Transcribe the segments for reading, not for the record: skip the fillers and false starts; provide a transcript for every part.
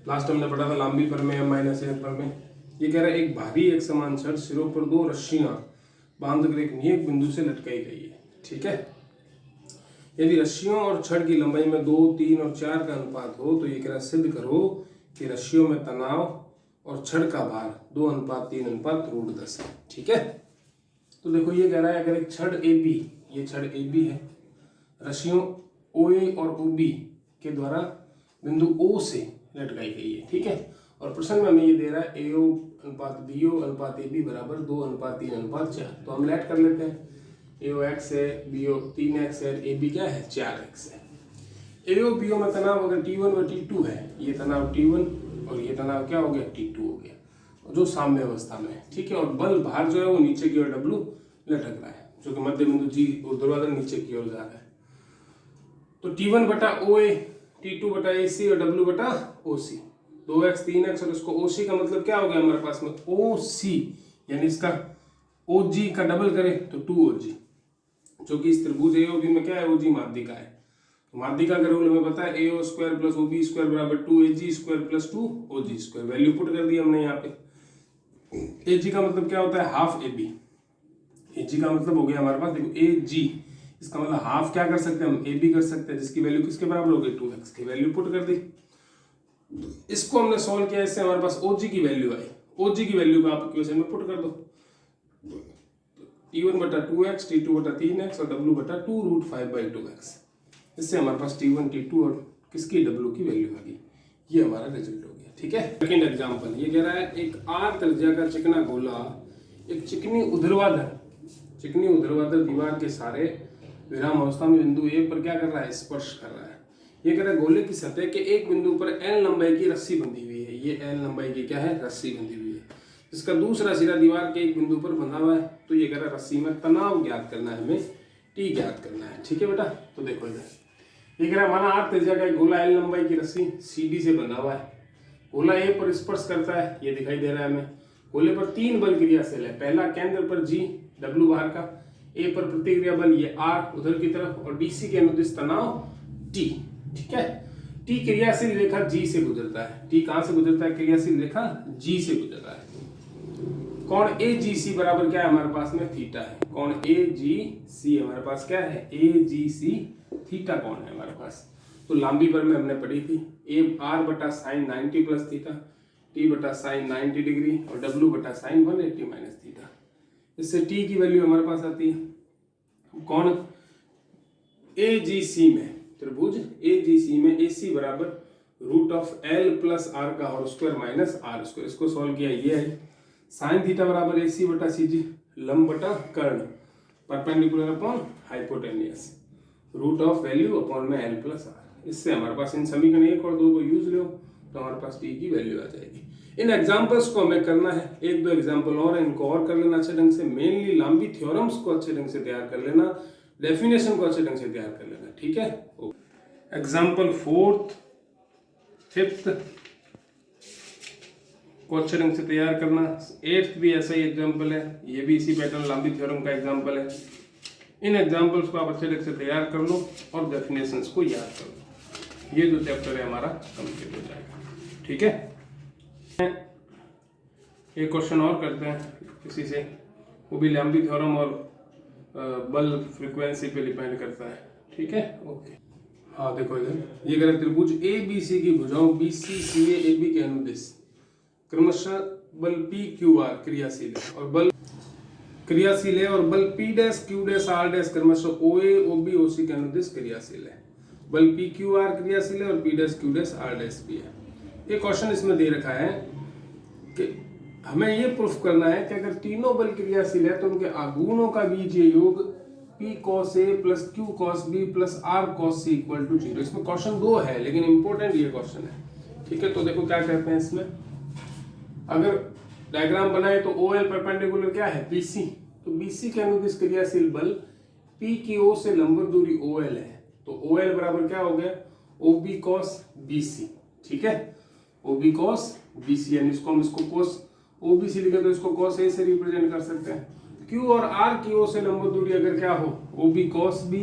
Last हमने पढ़ा था लांबी पर में m माइनस n पर में। ये कह रहा है एक भारी एक समान छड़ सिरों पर दो रस्सियां बांधकर एक नियत बिंदु से लटकाई गई है। ठीक है, यदि रस्सियों और छड़ की लंबाई में 2, 3 और 4 का अनुपात हो तो ये कह रहा है सिद्ध करो कि रस्सियों में तनाव और छड़ का भार 2:3:√10 है। ठीक है, तो देखो ये कह रहा है अगर एक छड़ AB, ये छड़ AB है, रस्सियों OA और OB के द्वारा बिंदु O से लटकाई गई है। ठीक है, और प्रश्न में हमें ये दे रहा है AO अनुपात BO अनुपात AB बराबर 2:3:4। तो हम लेट कर लेते हैं। AO x है, BO 3x है, AB क्या है 4x है। AO BO में तनाव अगर T1 व T2 है, ये तनाव T1 और ये तनाव क्या हो गया T2 हो गया, जो साम्य अवस्था में है। ठीक है, और बल भार जो है वो नीचे की ओर W लटक रहा है, जो कि मध्य बिंदु G ऊर्ध्वाधर नीचे की ओर जा रहा है। तो T1 बटा OA, T2 बटा AC और W बटा OC, 2x 3x और इसको OC का मतलब क्या हो गया हमारे पास में OC, यानी इसका OG का डबल करें तो 2OG, जो कि इस त्रिभुज AOB में क्या है OG माध्यिका है। तो माध्यिका का रूल हमें पता है AO square plus OB square बराबर 2AG square plus 2OG square. Value put कर दी हमने यहाँ पे। AG का मतलब क्या होता है हाफ AB, AG का मतलब हो गया हमारे पास देखो AG, इसका मतलब हाफ क्या कर सकते हैं हम AB कर सकते हैं, जिसकी वैल्यू किसके बराबर हो गई 2x की वैल्यू पुट कर दी। इसको हमने सॉल्व किया, इससे हमारे पास OG की वैल्यू आई। OG की वैल्यू को आप इक्वेशन में पुट कर दो, T1 बटा 2x, T2 बटा 3x और W बटा 2√5/2x। इससे हमारे पास T1 T2 और किसकी W की वैल्यू आ गई। ये हमारा रिजल्ट हो गया। ठीक है, सेकंड एग्जांपल ये कह रहा है एक R त्रिज्या का चिकना गोला एक चिकनी ऊर्ध्वाधर दीवार के सारे विराम अवस्था में बिंदु A पर क्या कर रहा है स्पर्श कर रहा है। ये कह रहा है गोले की सतह के एक बिंदु पर L लंबाई की रस्सी बंधी हुई है। ये L लंबाई की क्या है रस्सी बंधी हुई है, जिसका दूसरा सिरा दीवार के एक बिंदु पर बंधा हुआ है। तो ये कह रहा है रस्सी में तनाव ज्ञात करना है, हमें T ज्ञात करना है। ठीक है बेटा, तो देखो इधर ये कह रहा है माना R त्रिज्या का एक गोला L लंबाई की रस्सी CD से बंधा हुआ है। गोला A पर स्पर्श करता है, ये दिखाई दे रहा है हमें। गोले पर 3 बल क्रियाशील है। पहला केंद्र पर G, W बाहर का, A पर प्रतिक्रिया बल ये R उधर की तरफ और DC के अनुदिश तनाव T। ठीक है, T क्रियाशील रेखा G से गुजरता है। T कहां से गुजरता है क्रियाशील रेखा G से गुजर रहा है। कोण AGC बराबर क्या है हमारे पास में थीटा है। कोण AGC हमारे पास क्या है AGC थीटा कोण है हमारे पास। तो लांबी पर में हमने पढ़ी थी R बटा साइन 90 प्लस थीटा, T बटा साइन 90 डिग्री और W बटा साइन 180 माइनस थीटा। इससे T की वैल्यू हमारे पास आती है। कोण AGC में त्रिभुज AGC में AC बराबर √L प्लस R का whole square minus R square. इसको सॉल्व किया ये है साइन थीटा बराबर AC बटा CG, लंब बटा कर्ण, perpendicular upon hypotenuse, √ value upon में L प्लस R। इससे हमारे पास इन समीकरण 1 और 2 को यूज लो तो हमारे पास T की वैल्यू आ जाएगी। इन एग्जांपल्स को हमें करना है, 1-2 एग्जांपल और है, इनको और कर लेना अच्छे ढंग से। मेनली लांबी थ्योरम्स को अच्छे ढंग से तैयार कर लेना, डेफिनेशन को अच्छे ढंग से तैयार कर लेना। ठीक है, एग्जांपल 4th 5th को अच्छे ढंग से तैयार करना। 8th भी ऐसा ही एग्जांपल है, ये भी इसी पैटर्न लांबी थ्योरम का एग्जांपल है। इन एग्जांपल्स को आप अच्छे ढंग से तैयार कर लो और डेफिनेशंस को याद कर लो। ये जो चैप्टर है हमारा कंप्लीट हो जाएगा। ठीक है, एक क्वेश्चन और करते हैं किसी से, वो भी लांबी थ्योरम और बल फ्रीक्वेंसी पे डिपेंड करता है। ठीक है, ओके। हाँ देखो इधर ये कह रहे त्रिभुज ABC की भुजाओं BC CA AB के अनुदिश क्रमशः बल PQR क्रियाशील है और बल P dash Q dash R dash क्रमशः OA OB OC के अनुदिश क्रियाशील है। बल PQR क्रियाशील है और P dash Q dash R dash भी है। ये क्वेश्चन इसमें दे रखा है कि हमें ये प्रूफ करना है कि अगर तीनों बल क्रियाशील है तो उनके आघूर्णों का बीजीय योग P cos A plus Q cos B plus R cos C equal to 0। इसमें क्वेश्चन 2 है लेकिन इंपॉर्टेंट ये क्वेश्चन है। ठीक है, तो देखो क्या कहते हैं इसमें, अगर डायग्राम बनाए तो OL परपेंडिकुलर क्या है BC, तो BC के अनुदिश क्रियाशील बल P की O से लंबवत दूरी OL है। तो OL बराबर क्या हो गया OB cos BC। ठीक है, OB cos BC, यानी इसको cos OBC लिखे तो इसको cos A से रिप्रेजेंट कर सकते हैं। Q और R की O से लंबवत दूरी अगर क्या हो OB cos B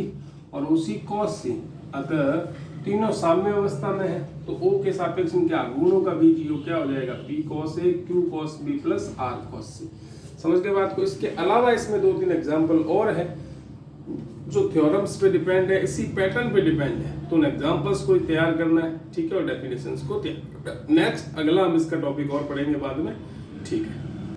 और OC cos C, अतः तीनों साम्य अवस्था में है तो O के सापेक्ष इनके आघूर्णों का बीजीय क्या हो जाएगा, P cos A Q cos B plus R cos C। समझ के बात को। इसके अलावा इसमें 2-3 एग्जाम्पल और है जो थ्योरम्स पे डिपेंड है, इसी पैटर्न पे डिपेंड है, तो उन एग्जाम्पल्स को तैयार करना है, ठीक है, और डेफिनेशंस को तैयार करना है। नेक्स्ट अगला हम इसका टॉपिक और पढ़ेंगे बाद में, ठीक है।